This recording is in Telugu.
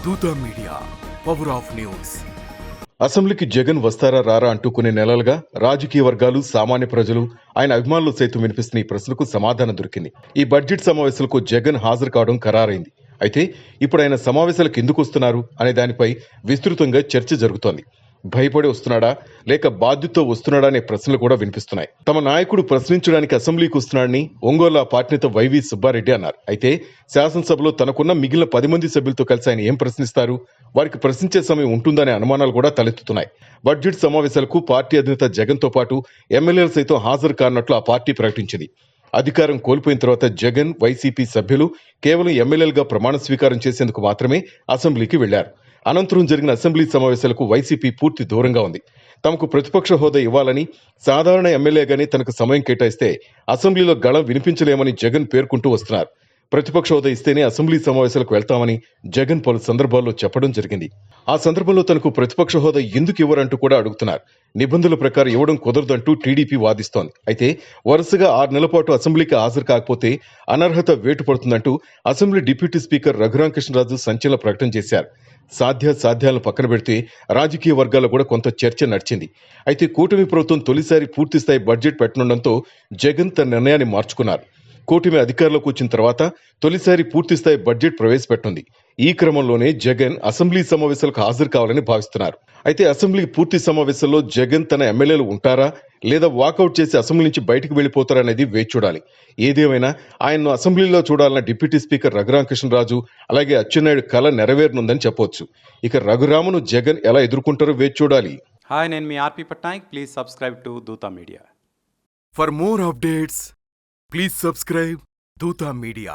దూత మీడియా, పవర్ ఆఫ్ న్యూస్. అసెంబ్లీకి జగన్ వస్తారా రారా అంటూ కొన్ని నెలలుగా రాజకీయ వర్గాలు, సామాన్య ప్రజలు, ఆయన అభిమానులు సైతం వినిపిస్తున్న ఈ ప్రశ్నకు సమాధానం దొరికింది. ఈ బడ్జెట్ సమావేశాలకు జగన్ హాజరు కావడం ఖరారైంది. అయితే ఇప్పుడు ఆయన సమావేశాలకు ఎందుకు వస్తున్నారు అనే దానిపై విస్తృతంగా చర్చ జరుగుతోంది. భయపడి వస్తున్నాడా లేక బాధ్యతతో వస్తున్నాడా అనే ప్రశ్నలు కూడా వినిపిస్తున్నాయి. తమ నాయకుడు ప్రశ్నించడానికి అసెంబ్లీకి వస్తున్నాడని ఒంగోలు పార్టీ నేత వైవి సుబ్బారెడ్డి అన్నారు. అయితే శాసనసభలో తనకున్న మిగిలిన 10 మంది సభ్యులతో కలిసి ఆయన ఏం ప్రశ్నిస్తారు? వారికి ప్రశ్నించే సమయం ఉంటుందనే అనుమానాలు కూడా తలెత్తుతున్నాయి. బడ్జెట్ సమావేశాలకు పార్టీ అధినేత జగన్ తో పాటు ఎమ్మెల్యేలు సైతం హాజరు కానున్నట్లు ఆ పార్టీ ప్రకటించింది. అధికారం కోల్పోయిన తర్వాత జగన్, వైసీపీ సభ్యులు కేవలం ఎమ్మెల్యేలుగా ప్రమాణ స్వీకారం చేసేందుకు మాత్రమే అసెంబ్లీకి వెళ్లారు. అనంతరం జరిగిన అసెంబ్లీ సమావేశాలకు వైసీపీ పూర్తి దూరంగా ఉంది. తమకు ప్రతిపక్ష హోదా ఇవ్వాలని, సాధారణ ఎమ్మెల్యేగానే తనకు సమయం కేటాయిస్తే అసెంబ్లీలో గళం వినిపించలేమని జగన్ పేర్కొంటూ వస్తున్నారు. ప్రతిపక్ష హోదా ఇస్తేనే అసెంబ్లీ సమావేశాలకు వెళ్తామని జగన్ పలు సందర్భాల్లో చెప్పడం జరిగింది. ఆ సందర్భంలో తనకు ప్రతిపక్ష హోదా ఎందుకు ఇవ్వరంటూ కూడా అడుగుతున్నారు. నిబంధనల ప్రకారం ఇవ్వడం కుదరదంటూ టీడీపీ వాదిస్తోంది. అయితే వరుసగా 6 నెలల పాటు అసెంబ్లీకి హాజరు కాకపోతే అనర్హత వేటు పడుతుందంటూ అసెంబ్లీ డిప్యూటీ స్పీకర్ రఘురామకృష్ణరాజు సంచలన ప్రకటన చేశారు. సాధ్యాలను పక్కన పెడితే రాజకీయ వర్గాల్లో కూడా కొంత చర్చ నడిచింది. అయితే కూటమి ప్రభుత్వం తొలిసారి పూర్తిస్థాయి బడ్జెట్ పెట్టనుండడంతో జగన్ తన నిర్ణయాన్ని మార్చుకున్నారు. కూటమి అధికారంలోకి వచ్చిన తర్వాత తొలిసారి పూర్తిస్థాయి బడ్జెట్ ప్రవేశపెట్టింది. ఈ క్రమంలోనే జగన్ అసెంబ్లీ సమావేశాలకు హాజరు కావాలని భావిస్తున్నారు. అయితే అసెంబ్లీ పూర్తి సమావేశంలో జగన్ తన ఎమ్మెల్యేలు ఉంటారా లేదా వాకౌట్ చేసి అసెంబ్లీ నుంచి బయటకు వెళ్లిపోతారా అనేది వేచి చూడాలి. ఏదేమైనా ఆయన్ను అసెంబ్లీలో చూడాలన్న డిప్యూటీ స్పీకర్ రఘురామకృష్ణరాజు అలాగే అచ్చెన్నాయుడు కల నెరవేరనుందని చెప్పొచ్చు. ఇక రఘురామును జగన్ ఎలా ఎదుర్కొంటారో వేచి చూడాలి. హాయ్, నేను మీ ఆర్పి పట్నాయక్. ప్లీజ్ సబ్స్క్రైబ్ టు దూత media. For more updates, please subscribe దూత మీడియా.